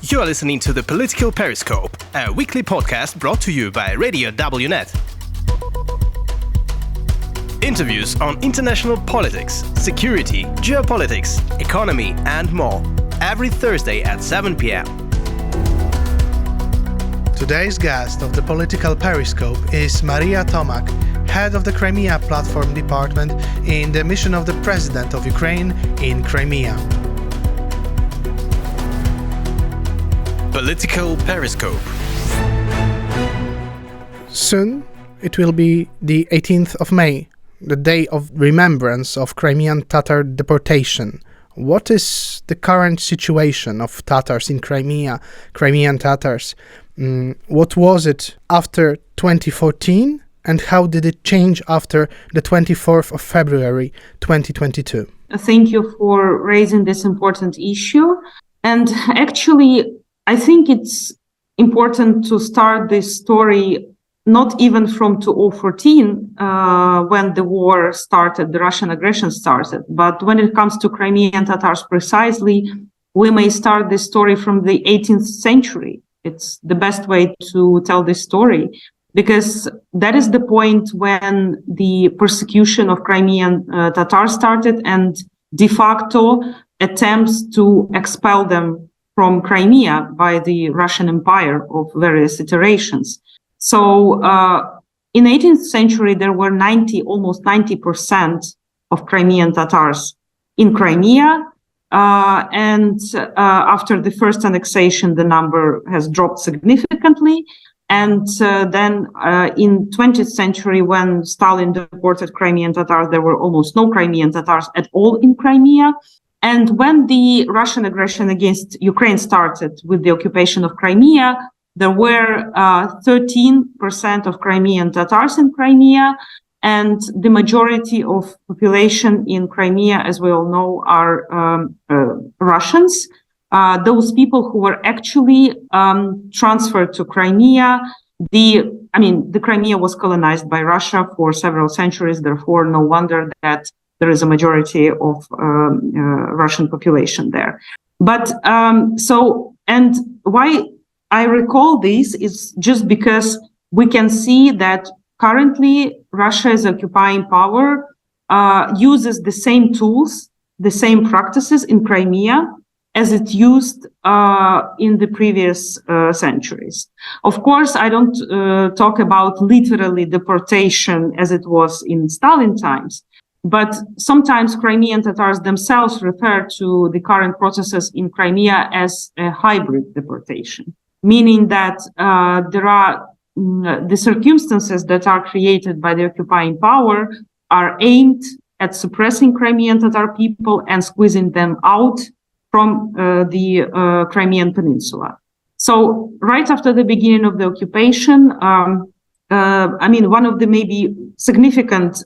You are listening to the Political Periscope, a weekly podcast brought to you by Radio WNET. Interviews on international politics, security, geopolitics, economy, and more. Every Thursday at 7 p.m. Today's guest of the Political Periscope is Maria Tomak, head of the Crimea Platform Department in the mission of the President of Ukraine in Crimea. Political Periscope. Soon it will be the 18th of May, the day of remembrance of Crimean Tatar deportation. What is the current situation of Tatars in Crimea, Crimean Tatars? What was it after 2014 and how did it change after the 24th of February 2022? Thank you for raising this important issue. And actually, I think it's important to start this story not even from 2014, when the war started, the Russian aggression started, but when it comes to Crimean Tatars precisely, we may start this story from the 18th century. It's the best way to tell this story, because that is the point when the persecution of Crimean Tatars started and de facto attempts to expel them from Crimea by the Russian Empire of various iterations. So in 18th century, there were almost 90% of Crimean Tatars in Crimea. And after the first annexation, the number has dropped significantly. And then in 20th century, when Stalin deported Crimean Tatars, there were almost no Crimean Tatars at all in Crimea. And when the Russian aggression against Ukraine started with the occupation of Crimea, there were 13% of Crimean Tatars in Crimea, and the majority of population in Crimea, as we all know, are Russians. Those people who were actually transferred to Crimea. The Crimea was colonized by Russia for several centuries. Therefore, no wonder that there is a majority of Russian population there. But and why I recall this is just because we can see that currently Russia is occupying power, uses the same tools, the same practices in Crimea as it used in the previous centuries. Of course, I don't talk about literally deportation as it was in Stalin times, but sometimes Crimean Tatars themselves refer to the current processes in Crimea as a hybrid deportation, meaning that there are the circumstances that are created by the occupying power are aimed at suppressing Crimean Tatar people and squeezing them out from the Crimean Peninsula. So right after the beginning of the occupation, one of the maybe significant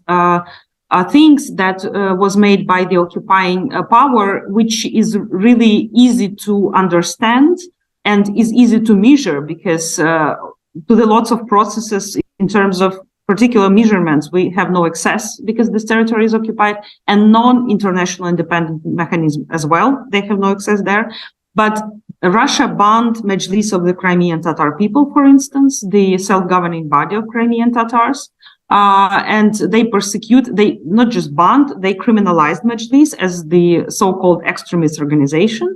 things that was made by the occupying power, which is really easy to understand and is easy to measure, because to the lots of processes in terms of particular measurements, we have no access because this territory is occupied, and non-international independent mechanism as well. They have no access there. But Russia banned Mejlis of the Crimean Tatar people, for instance, the self-governing body of Crimean Tatars. And they not just banned, they criminalized Mejlis as the so-called extremist organization.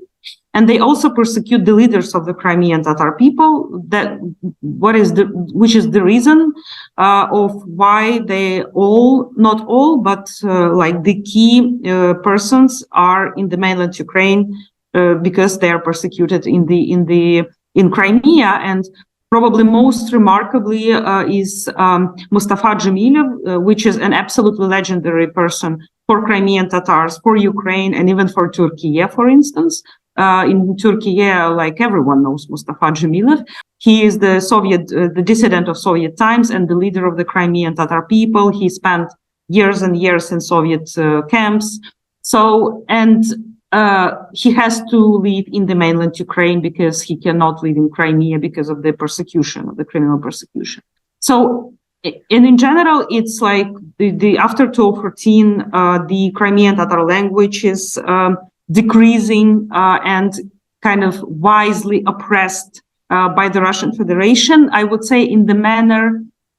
And they also persecute the leaders of the Crimean Tatar people, which is the reason of why they not all, but like the key persons are in the mainland Ukraine, because they are persecuted in Crimea. And probably most remarkably is Mustafa Dzhemilov, which is an absolutely legendary person for Crimean Tatars, for Ukraine, and even for Turkey, for instance. In Turkey, like everyone knows Mustafa Dzhemilov. He is the dissident of Soviet times and the leader of the Crimean Tatar people. He spent years and years in Soviet camps. He has to live in the mainland Ukraine because he cannot live in Crimea because of the persecution, of the criminal persecution. So, and in general, it's like after 2014, the Crimean Tatar language is decreasing and kind of wisely oppressed by the Russian Federation, I would say in the manner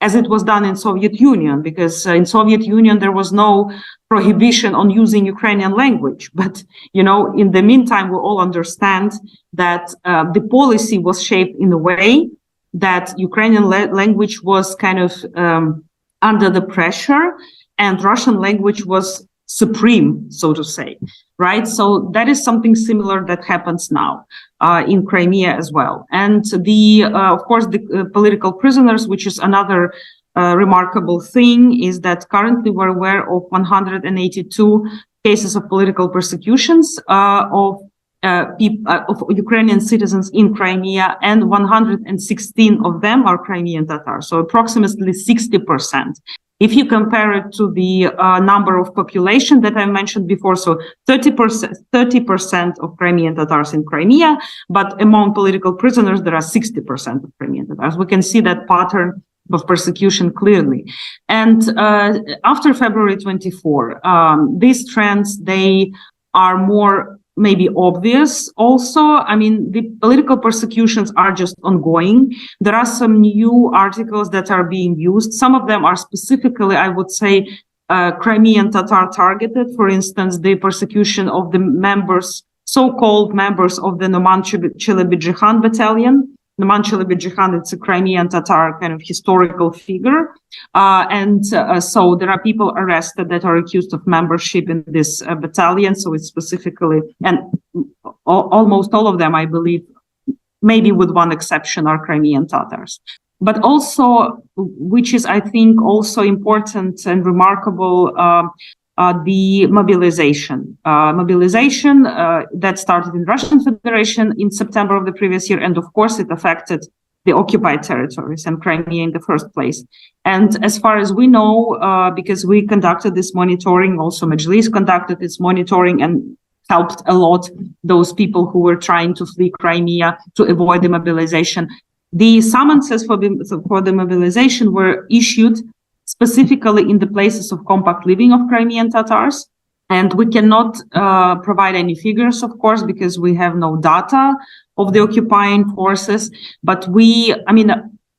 as it was done in Soviet Union, because in Soviet Union there was no prohibition on using Ukrainian language. But, in the meantime, we all understand that the policy was shaped in a way that Ukrainian language was kind of under the pressure, and Russian language was supreme, so to say, right? So that is something similar that happens now in Crimea as well. And of course, the political prisoners, which is another remarkable thing, is that currently we're aware of 182 cases of political persecutions of Ukrainian citizens in Crimea, and 116 of them are Crimean Tatars, so approximately 60%. If you compare it to the number of population that I mentioned before, so 30% of Crimean Tatars in Crimea, but among political prisoners, there are 60% of Crimean Tatars. We can see that pattern of persecution clearly. And after February 24, these trends, they are more maybe obvious also. I mean, the political persecutions are just ongoing. There are some new articles that are being used. Some of them are specifically, I would say, Crimean Tatar targeted. For instance, the persecution of the members, so-called members of the Noman Chelebidjihan battalion. Noman Chelebidjihan, it's a Crimean Tatar kind of historical figure. So there are people arrested that are accused of membership in this battalion. So it's specifically, and almost all of them, I believe, maybe with one exception, are Crimean Tatars. But also, which is, I think, also important and remarkable, the mobilization. Mobilization that started in Russian Federation in September of the previous year, and of course it affected the occupied territories and Crimea in the first place. And as far as we know, because we conducted this monitoring, also Majlis conducted this monitoring and helped a lot those people who were trying to flee Crimea to avoid the mobilization. The summonses for the mobilization were issued specifically in the places of compact living of Crimean Tatars. And we cannot provide any figures, of course, because we have no data of the occupying forces. But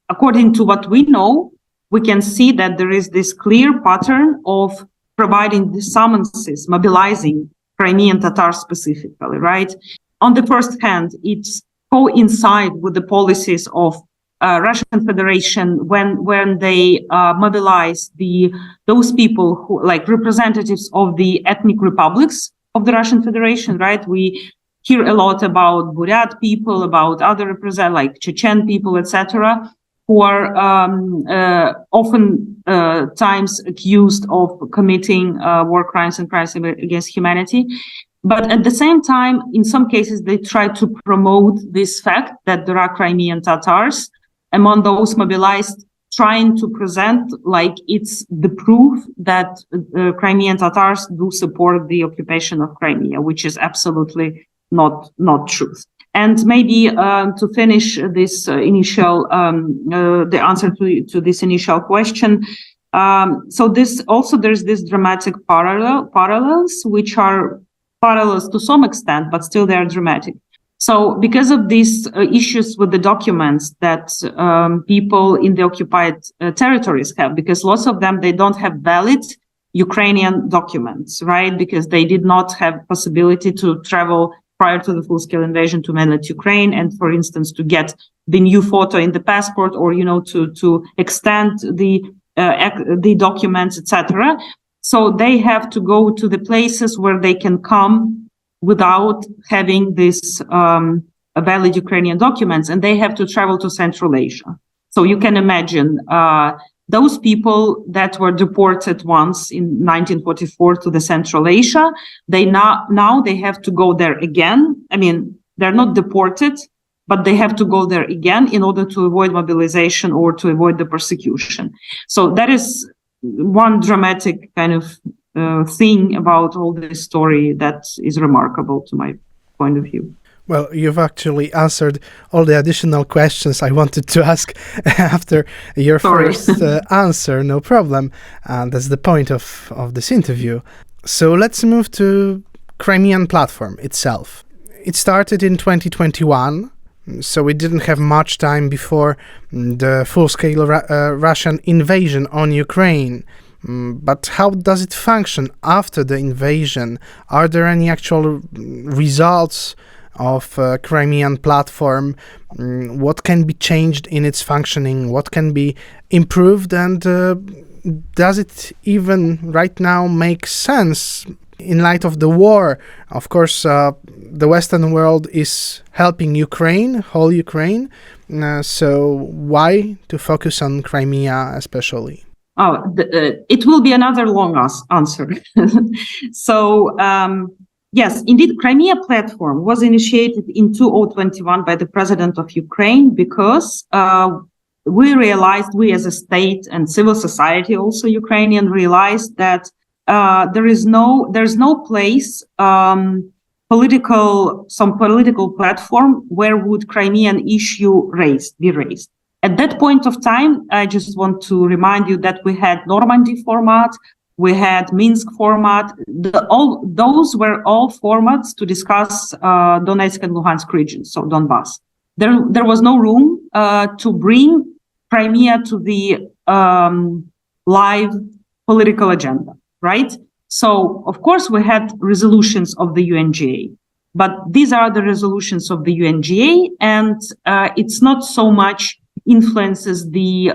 according to what we know, we can see that there is this clear pattern of providing the summonses, mobilizing Crimean Tatars specifically, right? On the first hand, it's coincide with the policies of Russian Federation when they mobilize those people who, like, representatives of the ethnic republics of the Russian Federation, right? We hear a lot about Buryat people, about other like Chechen people, etc., who are often times accused of committing war crimes and crimes against humanity. But at the same time, in some cases, they try to promote this fact that there are Crimean Tatars among those mobilized, trying to present like it's the proof that Crimean Tatars do support the occupation of Crimea, which is absolutely not truth. And maybe to finish this initial, the answer to this initial question. So there's this dramatic parallels, which are parallels to some extent, but still they are dramatic. So because of these issues with the documents that people in the occupied territories have, because lots of them, they don't have valid Ukrainian documents, right? Because they did not have possibility to travel prior to the full-scale invasion to mainland Ukraine, and for instance, to get the new photo in the passport, or, to extend the documents, etc. So they have to go to the places where they can come without having this valid Ukrainian documents, and they have to travel to Central Asia. So you can imagine those people that were deported once in 1944 to the Central Asia, they now they have to go there again. I mean, they're not deported, but they have to go there again in order to avoid mobilization or to avoid the persecution. So that is one dramatic kind of thing about all this story that is remarkable to my point of view. Well, you've actually answered all the additional questions I wanted to ask after your first answer. No problem. That's the point of this interview. So let's move to Crimean Platform itself. It started in 2021, so we didn't have much time before the full-scale Russian invasion on Ukraine. But how does it function after the invasion? Are there any actual results of Crimean Platform? What can be changed in its functioning? What can be improved? And does it even right now make sense in light of the war? Of course, the Western world is helping Ukraine, whole Ukraine. So why to focus on Crimea especially? It will be another long answer. So, yes, indeed, Crimea Platform was initiated in 2021 by the president of Ukraine because we realized, we as a state and civil society, also Ukrainian, realized that there's no place, political platform where would Crimean issue be raised. At that point of time, I just want to remind you that we had Normandy format, we had Minsk format. Those were all formats to discuss Donetsk and Luhansk regions, so Donbass. There was no room to bring Crimea to the live political agenda, right? So, of course, we had resolutions of the UNGA, but these are the resolutions of the UNGA, and it's not so much influences the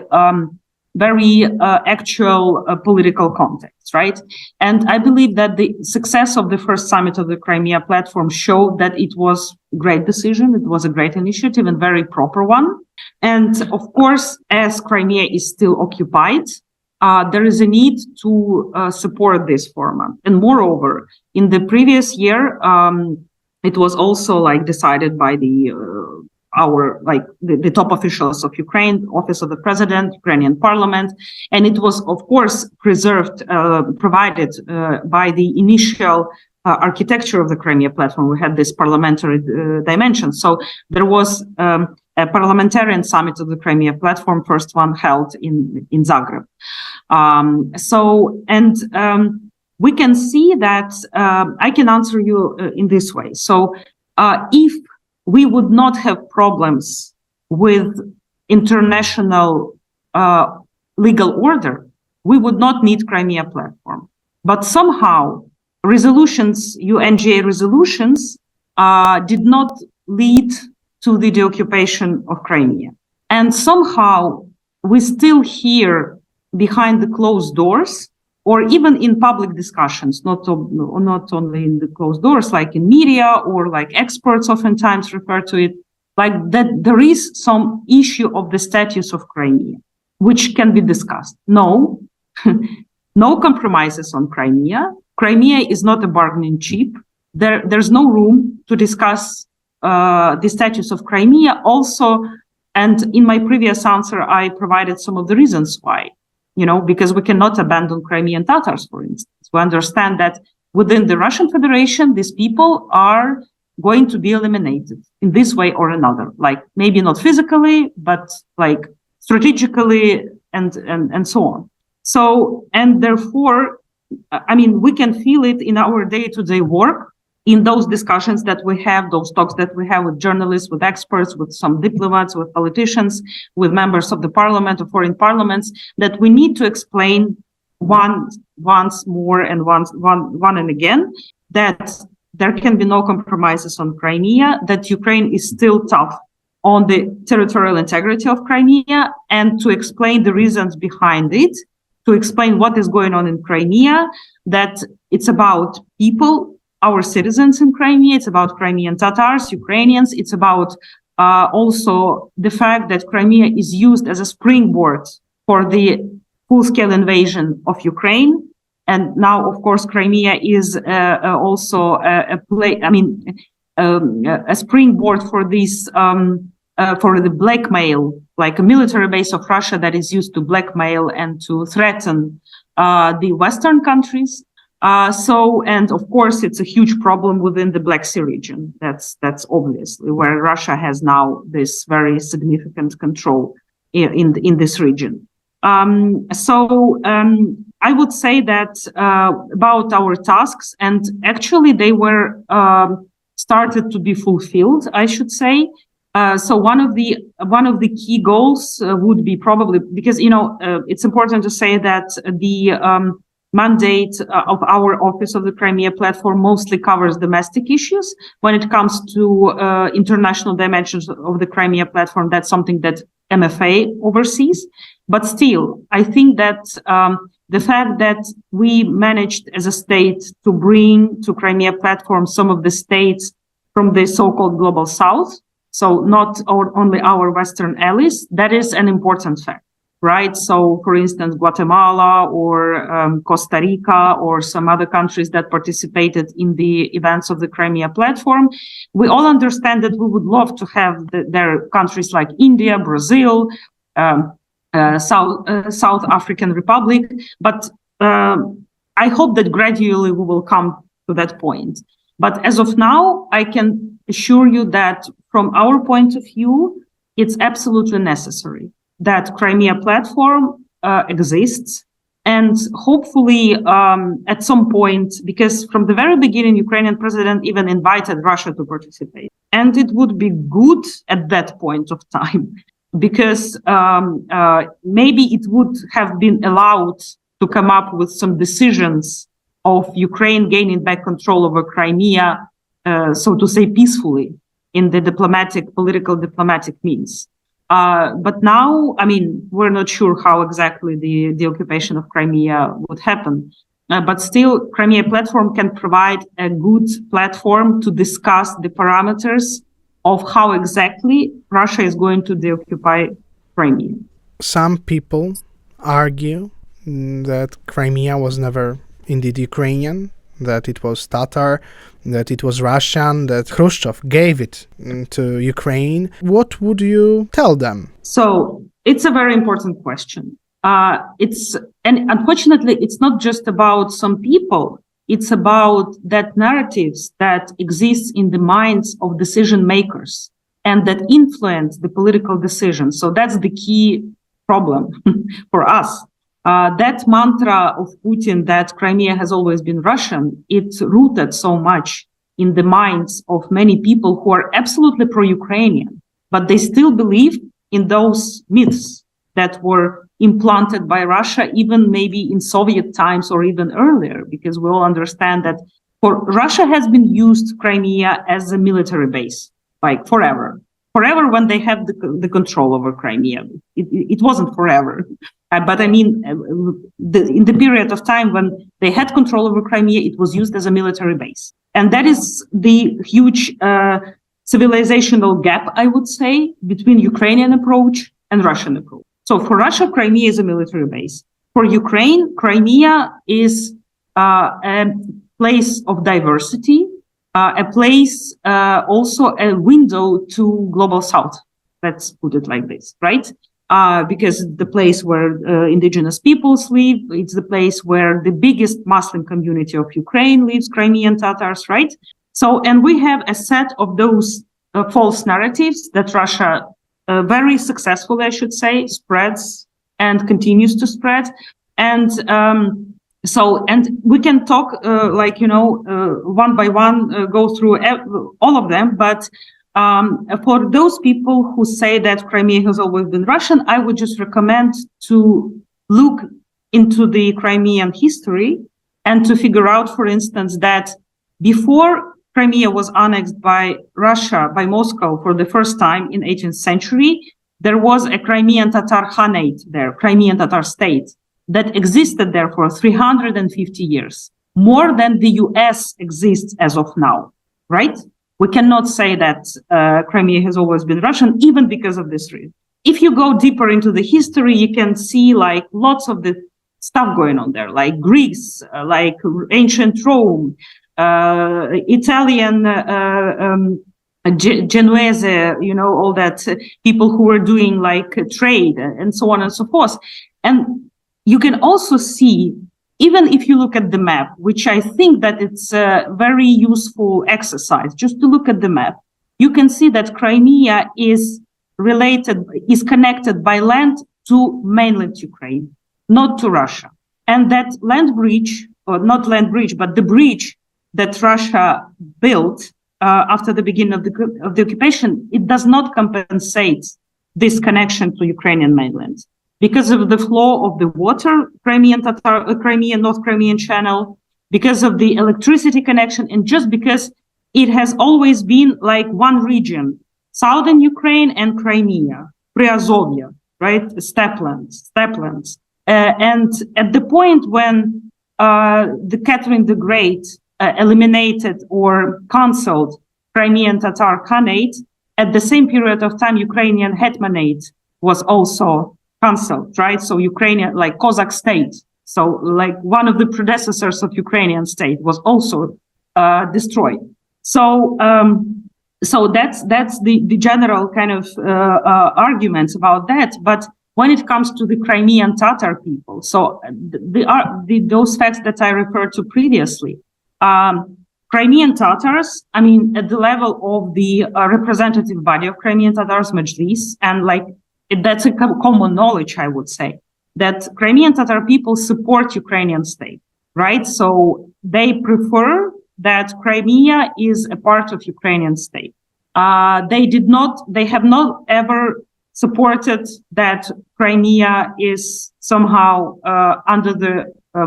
very actual political context, right? And I believe that the success of the first summit of the Crimea Platform showed that it was a great decision, it was a great initiative and very proper one. And of course, as Crimea is still occupied, there is a need to support this format. And moreover, in the previous year, it was also decided by the top officials of Ukraine, Office of the President, Ukrainian Parliament, and it was, of course, provided by the initial architecture of the Crimea Platform. We had this parliamentary dimension. So there was a parliamentarian summit of the Crimea Platform, first one held in Zagreb. We can see that I can answer you in this way. So if we would not have problems with international legal order, we would not need Crimea Platform. But somehow UNGA resolutions did not lead to the deoccupation of Crimea. And somehow we still hear behind the closed doors, or even in public discussions, not only in the closed doors, like in media or like experts oftentimes refer to it, like that there is some issue of the status of Crimea, which can be discussed. No, no compromises on Crimea. Crimea is not a bargaining chip. There's no room to discuss the status of Crimea also. And in my previous answer, I provided some of the reasons why. Because we cannot abandon Crimean Tatars, for instance. We understand that within the Russian Federation, these people are going to be eliminated in this way or another, maybe not physically, but strategically and so on. So, and therefore, we can feel it in our day-to-day work, in those discussions that we have, those talks that we have with journalists, with experts, with some diplomats, with politicians, with members of the parliament or foreign parliaments, that we need to explain once more and one and again that there can be no compromises on Crimea, that Ukraine is still tough on the territorial integrity of Crimea, and to explain the reasons behind it, to explain what is going on in Crimea, that it's about people, our citizens in Crimea, it's about Crimean Tatars, Ukrainians, it's about also the fact that Crimea is used as a springboard for the full-scale invasion of Ukraine. And now, of course, Crimea is also a springboard for this, for the blackmail, like a military base of Russia that is used to blackmail and to threaten the Western countries. And of course, it's a huge problem within the Black Sea region. That's obviously where Russia has now this very significant control in this region. I would say that about our tasks, and actually they were started to be fulfilled, I should say. So one of the key goals would be probably, because it's important to say that the mandate of our Office of the Crimea Platform mostly covers domestic issues. When it comes to international dimensions of the Crimea Platform, that's something that MFA oversees. But still, I think that the fact that we managed as a state to bring to Crimea Platform some of the states from the so-called Global South, so not only our Western allies, that is an important fact, right? So, for instance, Guatemala or Costa Rica or some other countries that participated in the events of the Crimea Platform, we all understand that we would love to have their countries like India, Brazil, South African Republic, but I hope that gradually we will come to that point. But as of now, I can assure you that from our point of view, it's absolutely necessary that Crimea Platform exists. And hopefully at some point, because from the very beginning, Ukrainian president even invited Russia to participate. And it would be good at that point of time, because maybe it would have been allowed to come up with some decisions of Ukraine gaining back control over Crimea, so to say, peacefully in the political diplomatic means. But now, I mean, we're not sure how exactly the occupation of Crimea would happen. But still, Crimea Platform can provide a good platform to discuss the parameters of how exactly Russia is going to deoccupy Crimea. Some people argue that Crimea was never indeed Ukrainian, that it was Tatar, that it was Russian, that Khrushchev gave it to Ukraine. What would you tell them? So it's a very important question. And unfortunately, it's not just about some people. It's about that narratives that exist in the minds of decision makers and that influence the political decisions. So that's the key problem for us. That mantra of Putin that Crimea has always been Russian, it's rooted so much in the minds of many people who are absolutely pro-Ukrainian, but they still believe in those myths that were implanted by Russia, even maybe in Soviet times or even earlier, because we all understand that Russia has been used Crimea as a military base, like forever when they had the control over Crimea. It wasn't forever. But I mean, in the period of time when they had control over Crimea, it was used as a military base. And that is the huge civilizational gap, I would say, between Ukrainian approach and Russian approach. So for Russia, Crimea is a military base. For Ukraine, Crimea is a place of diversity, a place, also a window to Global South. Let's put it like this, right? Because the place where indigenous peoples live, it's the place where the biggest Muslim community of Ukraine lives, Crimean Tatars, right? So, and we have a set of those false narratives that Russia very successfully, I should say, spreads and continues to spread. And and we can talk one by one, go through all of them, but for those people who say that Crimea has always been Russian, I would just recommend to look into the Crimean history and to figure out, for instance, that before Crimea was annexed by Russia, by Moscow for the first time in 18th century, there was a Crimean Tatar Khanate there, Crimean Tatar state, that existed there for 350 years, more than the US exists as of now, right? We cannot say that Crimea has always been Russian, even because of this reason. If you go deeper into the history, you can see like lots of the stuff going on there, like Greece, like ancient Rome, Italian Genoese, all that people who were doing like trade and so on and so forth. And you can also see, even if you look at the map, which I think that it's a very useful exercise, just to look at the map, you can see that Crimea is connected by land to mainland Ukraine, not to Russia. And that land bridge, or not land bridge, but the bridge that Russia built after the beginning of the occupation, it does not compensate this connection to Ukrainian mainland. Because of the flow of the water, North Crimean Channel, because of the electricity connection, and just because it has always been like one region, southern Ukraine and Crimea, Priazovia, right? Steplands. And at the point when the Catherine the Great eliminated or canceled Crimean Tatar Khanate, at the same period of time, Ukrainian Hetmanate was also cancelled, right? So Ukrainian, like Cossack state, so like one of the predecessors of Ukrainian state was also destroyed. So that's the general kind of arguments about that. But when it comes to the Crimean Tatar people, so those facts that I referred to previously, Crimean Tatars, I mean, at the level of the representative body of Crimean Tatars, Majlis, and like that's a common knowledge, I would say, that Crimean Tatar people support Ukrainian state, right? So they prefer that Crimea is a part of Ukrainian state. They have not ever supported that Crimea is somehow under the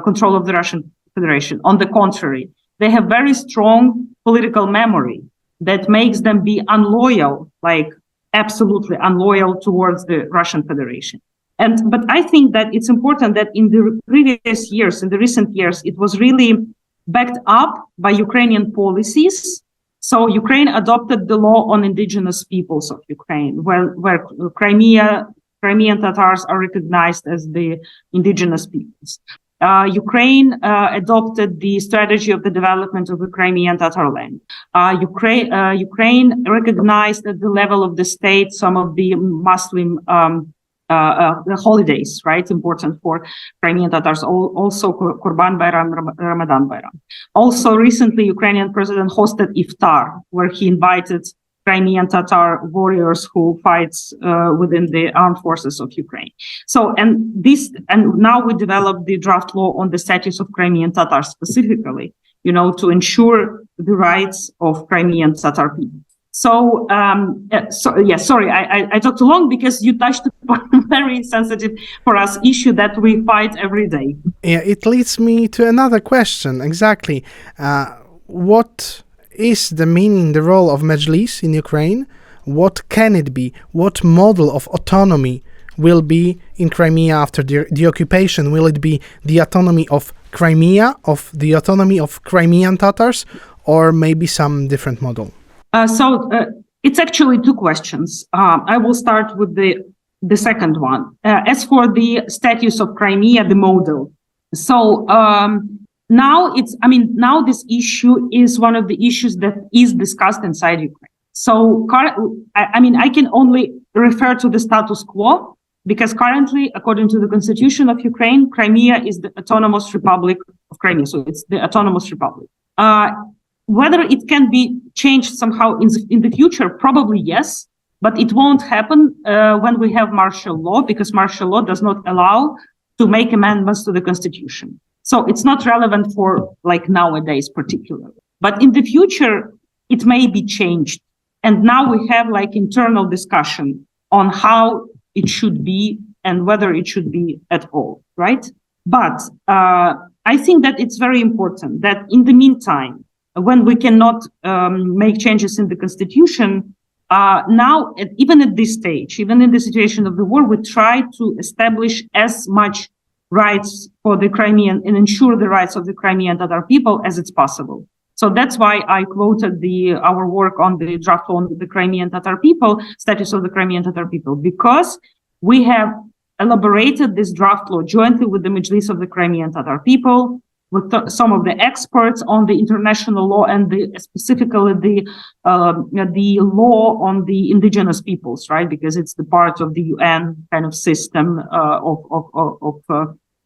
control of the Russian Federation. On the contrary, they have very strong political memory that makes them be unloyal, like absolutely unloyal towards the Russian Federation. But I think that it's important that in the previous years, in the recent years, it was really backed up by Ukrainian policies. So Ukraine adopted the law on indigenous peoples of Ukraine, where Crimean Tatars are recognized as the indigenous peoples. Ukraine adopted the strategy of the development of the Crimean Tatar land. Ukraine recognized at the level of the state some of the Muslim the holidays, right? Important for Crimean Tatars, also Kurban Bayram, Ramadan Bayram. Also recently, Ukrainian president hosted Iftar, where he invited Crimean Tatar warriors who fights within the armed forces of Ukraine. So, and now we developed the draft law on the status of Crimean Tatars specifically, to ensure the rights of Crimean Tatar people. So, sorry, I talked too long because you touched upon a very sensitive for us issue that we fight every day. Yeah, it leads me to another question. Exactly. What is the meaning, the role of Majlis in Ukraine? What can it be? What model of autonomy will be in Crimea after the occupation? Will it be the autonomy of Crimea, of the autonomy of Crimean Tatars, or maybe some different model? So it's actually two questions. I will start with the second one. As for the status of Crimea, the model. So now this issue is one of the issues that is discussed inside Ukraine. So I can only refer to the status quo because currently, according to the constitution of Ukraine, Crimea is the autonomous republic of Crimea. So it's the autonomous republic. Whether it can be changed somehow in the future, probably yes, but it won't happen when we have martial law, because martial law does not allow to make amendments to the constitution. So it's not relevant for like nowadays particularly. But in the future, it may be changed. And now we have like internal discussion on how it should be and whether it should be at all, right? But I think that it's very important that in the meantime, when we cannot make changes in the constitution, now, even at this stage, even in the situation of the war, we try to establish as much rights for the Crimean and ensure the rights of the Crimean Tatar people as it's possible. So that's why I quoted our work on the draft on the Crimean Tatar people, status of the Crimean Tatar people, because we have elaborated this draft law jointly with the Majlis of the Crimean Tatar people, with some of the experts on the international law and specifically the law on the indigenous peoples, right? Because it's the part of the UN kind of system of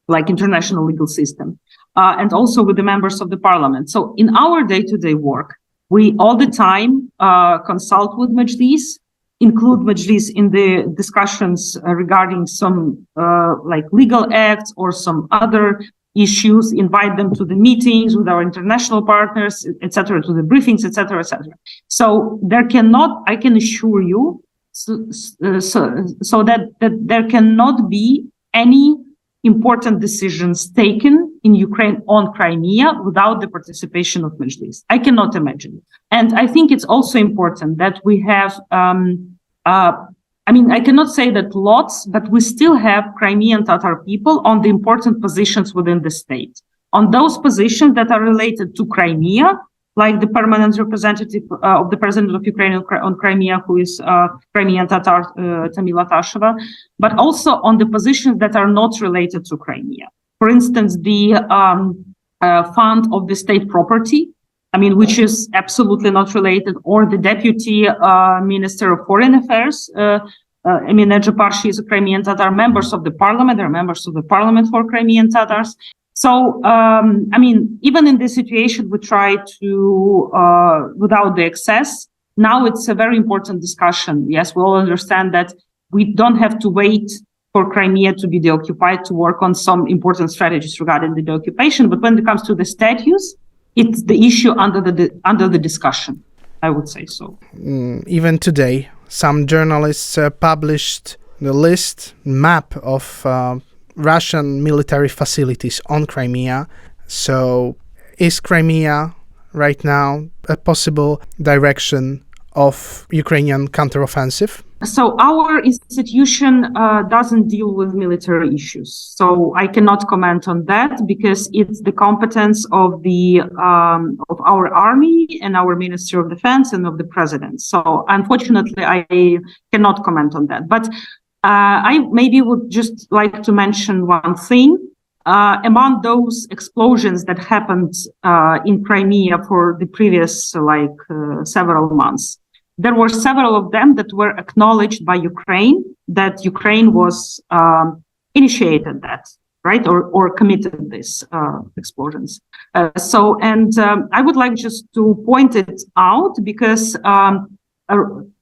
like international legal system, and also with the members of the parliament. So in our day-to-day work, we all the time consult with Majlis, include Majlis in the discussions regarding some like legal acts or some other issues, invite them to the meetings with our international partners, etc., to the briefings, etc., etc. So there cannot, I can assure you, so that there cannot be any important decisions taken in Ukraine on Crimea without the participation of Majlis. I cannot imagine. And I think it's also important that we have, I cannot say that lots, but we still have Crimean Tatar people on the important positions within the state. On those positions that are related to Crimea, like the permanent representative of the president of Ukraine on Crimea, who is Crimean Tatar Tamila Tasheva, but also on the positions that are not related to Crimea. For instance, the fund of the state property, which is absolutely not related, or the deputy minister of foreign affairs, Edge Parshi is a Crimean Tatar, members of the parliament, there are members of the parliament for Crimean Tatars. So, even in this situation, we try to, without the excess. Now it's a very important discussion. Yes, we all understand that we don't have to wait for Crimea to be deoccupied to work on some important strategies regarding the deoccupation. But when it comes to the status, it's the issue under the discussion, I would say so. Even today, some journalists published the map of Russian military facilities on Crimea. So is Crimea right now a possible direction of Ukrainian counteroffensive? So our institution doesn't deal with military issues. So I cannot comment on that because it's the competence of the of our army and our Ministry of Defense and of the president. So unfortunately, I cannot comment on that. But I maybe would just like to mention one thing. Among those explosions that happened in Crimea for the previous several months, there were several of them that were acknowledged by Ukraine, that Ukraine was initiated that, right, or committed these explosions. I would like just to point it out because a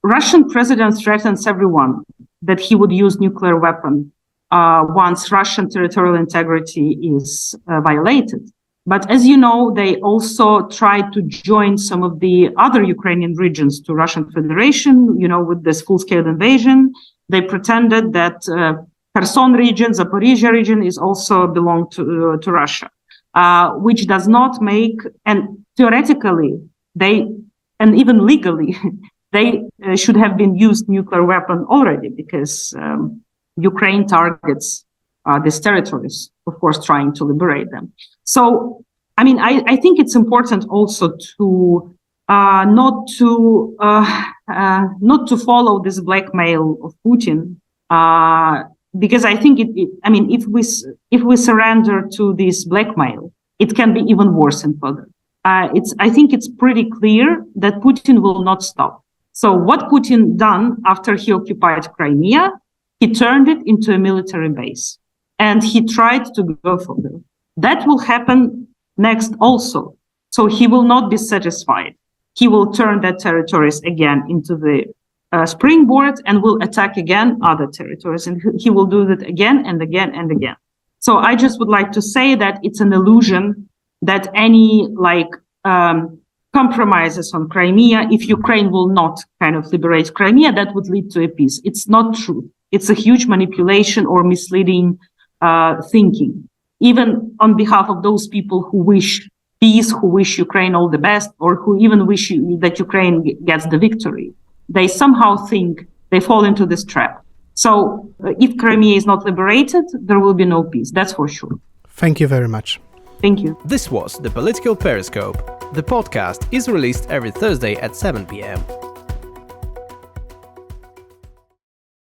Russian president threatens everyone that he would use nuclear weapon once Russian territorial integrity is violated. But as you know, they also tried to join some of the other Ukrainian regions to Russian Federation, with this full-scale invasion. They pretended that Kherson region, Zaporizhia region is also belong to Russia, which does not make, and theoretically, and even legally, they should have been used nuclear weapon already because Ukraine targets these territories, of course, trying to liberate them. So, I think it's important also to not to follow this blackmail of Putin, because I think if we surrender to this blackmail, it can be even worse and further. I think it's pretty clear that Putin will not stop. So what Putin done after he occupied Crimea, he turned it into a military base. And he tried to go further. That will happen next also. So he will not be satisfied. He will turn that territories again into the springboard and will attack again other territories. And he will do that again and again and again. So I just would like to say that it's an illusion that any compromises on Crimea, if Ukraine will not kind of liberate Crimea, that would lead to a peace. It's not true. It's a huge manipulation or misleading thinking, even on behalf of those people who wish peace, who wish Ukraine all the best, or who even wish that Ukraine gets the victory. They somehow think they fall into this trap. So if Crimea is not liberated, there will be no peace. That's for sure. Thank you very much. Thank you. This was The Political Periscope. The podcast is released every Thursday at 7 p.m.